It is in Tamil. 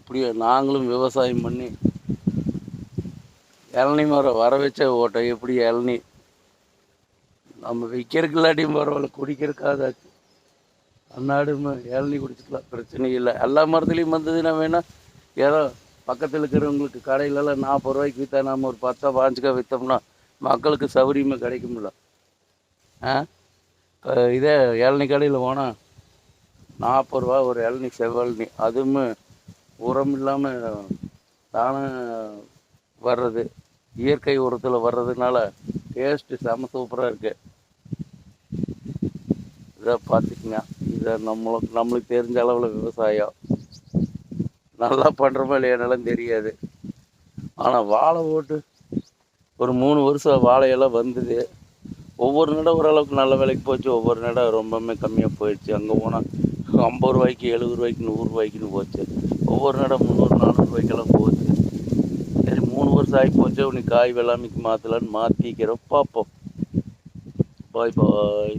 எப்படியோ நாங்களும் விவசாயம் பண்ணி இளநீ மரம் வர வச்ச ஓட்டம் எப்படி இளநீ நம்ம விற்கிறதுக்கு இல்லாட்டியும் பரவாயில்ல, குடிக்கிறதுக்காதாச்சு அந்நாடு இளநீ குடிச்சிக்கலாம், பிரச்சனை இல்லை. எல்லா மரத்துலேயும் வந்ததுன்னா வேணால் ஏதோ பக்கத்தில் இருக்கிறவங்களுக்கு கடையிலலாம் 40 ரூபாய்க்கு விற்றா நம்ம ஒரு 10 15 விற்றோம்னா மக்களுக்கு சௌகரியமாக கிடைக்கும்ல. இதே இளநீ கடையில் போனால் 40 ரூபா ஒரு இளநீ, செவ்வழனி, அதுவும் உரம் இல்லாமல் தானே வர்றது, இயற்கை உரத்தில் வர்றதுனால டேஸ்ட்டு செம சூப்பராக இருக்கு. இதை பார்த்துக்குங்க. இதை நம்மளுக்கு தெரிஞ்ச அளவில் விவசாயம் நல்லா பண்ணுறோமா இல்லையானாலும் தெரியாது. ஆனால் வாழை போட்டு ஒரு 3 வருஷம் வாழையெல்லாம் வந்தது. ஒவ்வொரு நடம் ஓரளவுக்கு நல்ல விலைக்கு போச்சு, ஒவ்வொரு நடம் ரொம்பவுமே கம்மியாக போயிடுச்சு. அங்கே போனால் 50 ரூபாய்க்கு, 70 ரூபாய்க்கு, 100 ரூபாய்க்குன்னு போச்சு. ஒவ்வொரு நடம் 300 400 ரூபாய்க்கெல்லாம் போச்சு. சரி 3 வருஷம் ஆகி போச்சு, உனக்கு காய் வெள்ளாமைக்கு மாற்றலான்னு மாற்றிக்கிறோம். பார்ப்போம். பாய் பாய்.